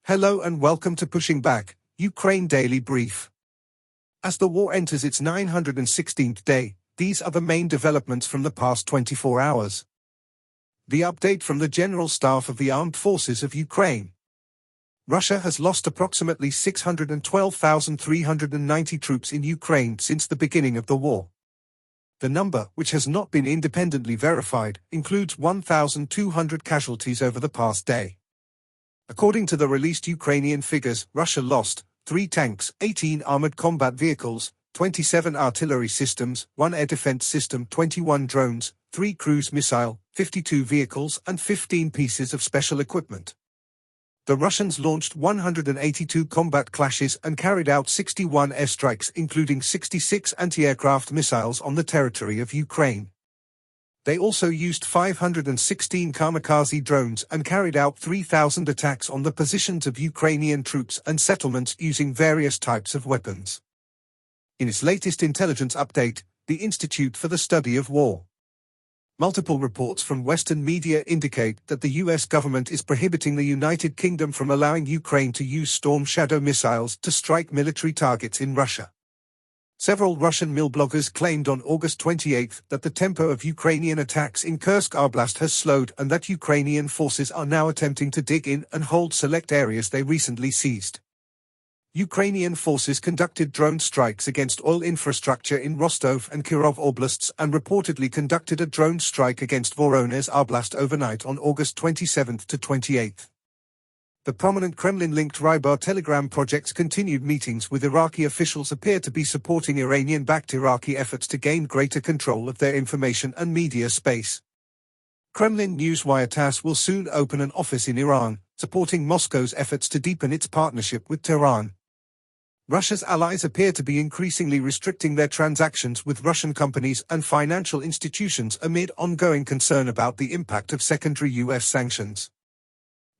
Hello and welcome to Pushing Back, Ukraine Daily Brief. As the war enters its 916th day, these are the main developments from the past 24 hours. The update from the General Staff of the Armed Forces of Ukraine. Russia has lost approximately 612,390 troops in Ukraine since the beginning of the war. The number, which has not been independently verified, includes 1,200 casualties over the past day. According to the released Ukrainian figures, Russia lost 3 tanks, 18 armored combat vehicles, 27 artillery systems, 1 air defense system, 21 drones, 3 cruise missile, 52 vehicles and 15 pieces of special equipment. The Russians launched 182 combat clashes and carried out 61 airstrikes, including 66 anti-aircraft missiles on the territory of Ukraine. They also used 516 kamikaze drones and carried out 3,000 attacks on the positions of Ukrainian troops and settlements using various types of weapons. In its latest intelligence update, the Institute for the Study of War. Multiple reports from Western media indicate that the US government is prohibiting the United Kingdom from allowing Ukraine to use Storm Shadow missiles to strike military targets in Russia. Several Russian mill bloggers claimed on August 28 that the tempo of Ukrainian attacks in Kursk Oblast has slowed and that Ukrainian forces are now attempting to dig in and hold select areas they recently seized. Ukrainian forces conducted drone strikes against oil infrastructure in Rostov and Kirov Oblasts and reportedly conducted a drone strike against Voronezh Oblast overnight on August 27 to 28. The prominent Kremlin-linked Rybar Telegram project's continued meetings with Iraqi officials appear to be supporting Iranian-backed Iraqi efforts to gain greater control of their information and media space. Kremlin newswire TASS will soon open an office in Iran, supporting Moscow's efforts to deepen its partnership with Tehran. Russia's allies appear to be increasingly restricting their transactions with Russian companies and financial institutions amid ongoing concern about the impact of secondary US sanctions.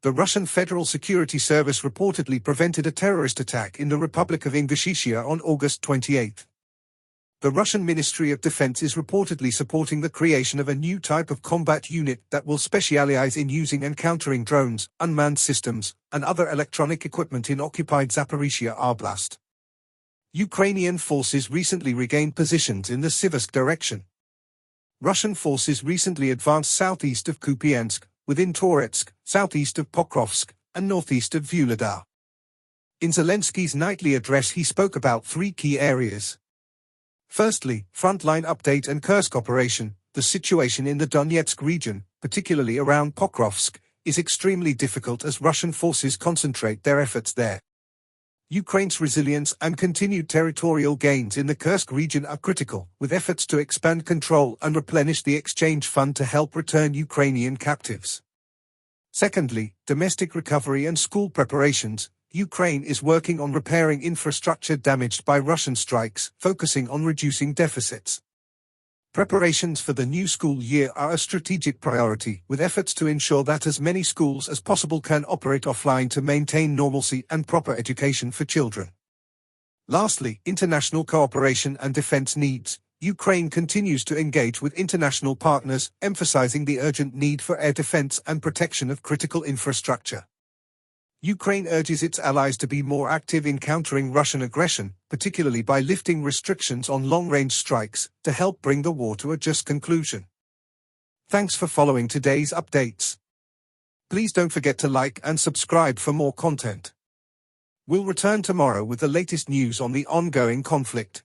The Russian Federal Security Service reportedly prevented a terrorist attack in the Republic of Ingushetia on August 28. The Russian Ministry of Defense is reportedly supporting the creation of a new type of combat unit that will specialize in using and countering drones, unmanned systems, and other electronic equipment in occupied Zaporizhia Oblast. Ukrainian forces recently regained positions in the Siversk direction. Russian forces recently advanced southeast of Kupiansk, within Toretsk, southeast of Pokrovsk, and northeast of Vuhledar. In Zelensky's nightly address he spoke about 3 key areas. Firstly, frontline update and Kursk operation. The situation in the Donetsk region, particularly around Pokrovsk, is extremely difficult as Russian forces concentrate their efforts there. Ukraine's resilience and continued territorial gains in the Kursk region are critical, with efforts to expand control and replenish the exchange fund to help return Ukrainian captives. Secondly, domestic recovery and school preparations. Ukraine is working on repairing infrastructure damaged by Russian strikes, focusing on reducing deficits. Preparations for the new school year are a strategic priority, with efforts to ensure that as many schools as possible can operate offline to maintain normalcy and proper education for children. Lastly, international cooperation and defense needs. Ukraine continues to engage with international partners, emphasizing the urgent need for air defense and protection of critical infrastructure. Ukraine urges its allies to be more active in countering Russian aggression, particularly by lifting restrictions on long-range strikes, to help bring the war to a just conclusion. Thanks for following today's updates. Please don't forget to like and subscribe for more content. We'll return tomorrow with the latest news on the ongoing conflict.